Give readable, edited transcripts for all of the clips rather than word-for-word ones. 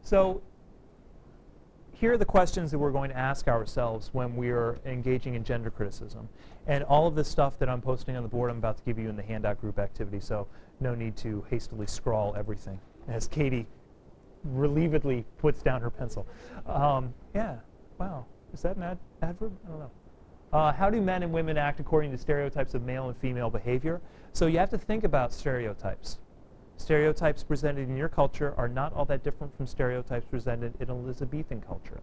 So here are the questions that we're going to ask ourselves when we are engaging in gender criticism. And all of this stuff that I'm posting on the board I'm about to give you in the handout group activity, so no need to hastily scrawl everything, as Katie relievedly puts down her pencil. Yeah, wow. Is that an adverb? I don't know. How do men and women act according to stereotypes of male and female behavior? So you have to think about stereotypes. Stereotypes presented in your culture are not all that different from stereotypes presented in Elizabethan culture.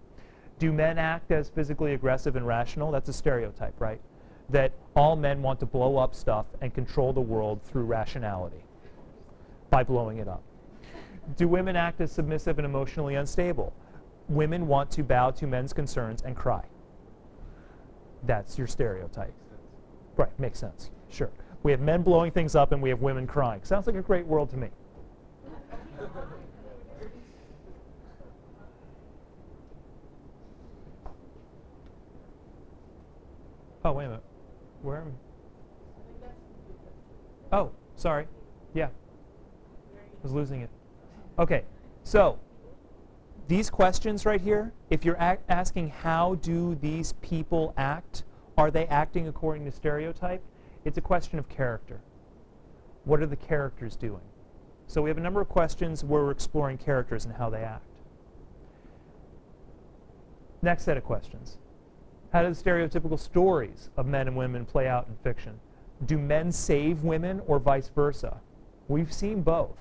Do men act as physically aggressive and rational? That's a stereotype, right? That all men want to blow up stuff and control the world through rationality by blowing it up. Do women act as submissive and emotionally unstable? Women want to bow to men's concerns and cry. That's your stereotype. Right, makes sense, sure. We have men blowing things up and we have women crying. Sounds like a great world to me. Oh, wait a minute. Where am I? Oh, sorry. Yeah. I was losing it. Okay, so these questions right here, if you're asking how do these people act, are they acting according to stereotype? It's a question of character. What are the characters doing? So we have a number of questions where we're exploring characters and how they act. Next set of questions. How do the stereotypical stories of men and women play out in fiction? Do men save women or vice versa? We've seen both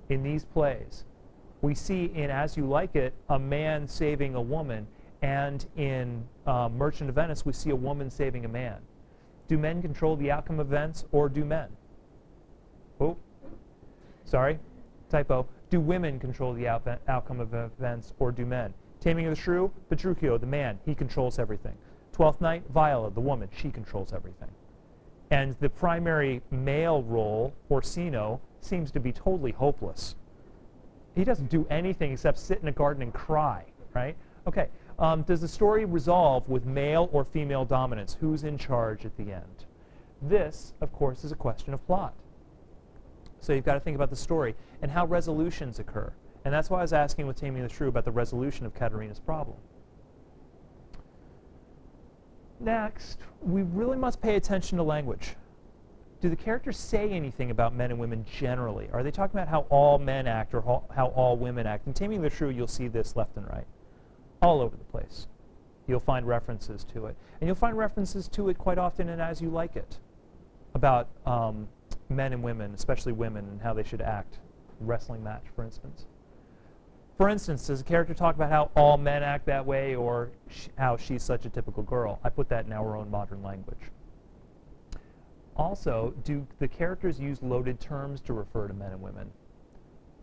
in these plays. We see in As You Like It a man saving a woman, and in Merchant of Venice we see a woman saving a man. Do men control the outcome of events, or do men? Oh, sorry, typo. Do women control the outcome of events, or do men? Taming of the Shrew, Petruchio, the man, he controls everything. Twelfth Night, Viola, the woman, she controls everything. And the primary male role, Orsino, seems to be totally hopeless. He doesn't do anything except sit in a garden and cry, right? Okay. Does the story resolve with male or female dominance? Who's in charge at the end? This, of course, is a question of plot. So you've got to think about the story and how resolutions occur. And that's why I was asking with Taming the Shrew about the resolution of Katerina's problem. Next, we really must pay attention to language. Do the characters say anything about men and women generally? Are they talking about how all men act or how all women act? In Taming the Shrew, you'll see this left and right. All over the place. You'll find references to it. And you'll find references to it quite often in As You Like It, about men and women, especially women, and how they should act. Wrestling match, for instance. For instance, does a character talk about how all men act that way, or how she's such a typical girl? I put that in our own modern language. Also, do the characters use loaded terms to refer to men and women?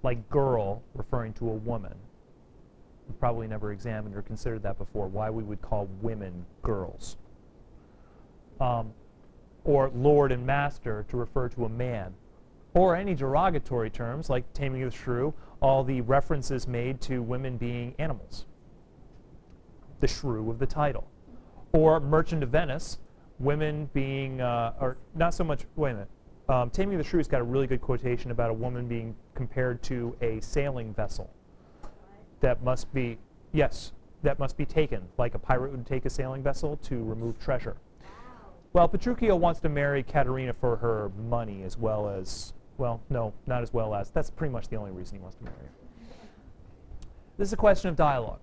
Like girl referring to a woman. We've probably never examined or considered that before, why we would call women girls. Or lord and master to refer to a man. Or any derogatory terms like Taming of the Shrew, all the references made to women being animals. The shrew of the title. Or Merchant of Venice, women being, or not so much, wait a minute. Taming of the Shrew's got a really good quotation about a woman being compared to a sailing vessel. That must be, yes, that must be taken, like a pirate would take a sailing vessel to remove treasure. Well, Petruchio wants to marry Katerina for her money as well as, well, no, not as well as. That's pretty much the only reason he wants to marry her. This is a question of dialogue.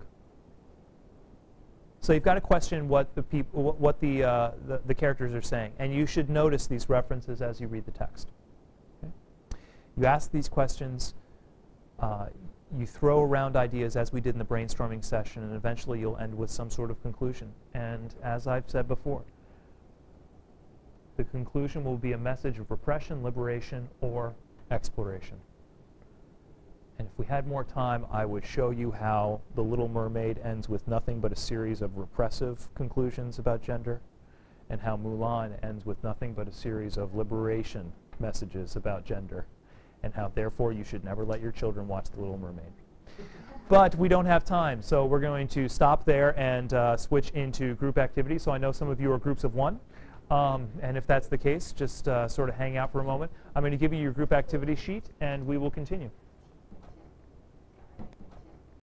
So you've got to question what the people, what the characters are saying, and you should notice these references as you read the text. Okay? You ask these questions. You throw around ideas as we did in the brainstorming session, and eventually you'll end with some sort of conclusion. And as I've said before, the conclusion will be a message of repression, liberation, or exploration. And if we had more time, I would show you how The Little Mermaid ends with nothing but a series of repressive conclusions about gender, and how Mulan ends with nothing but a series of liberation messages about gender, and how therefore you should never let your children watch The Little Mermaid. But we don't have time, so we're going to stop there and switch into group activity. So I know some of you are groups of one, and if that's the case, just sort of hang out for a moment. I'm going to give you your group activity sheet, and we will continue.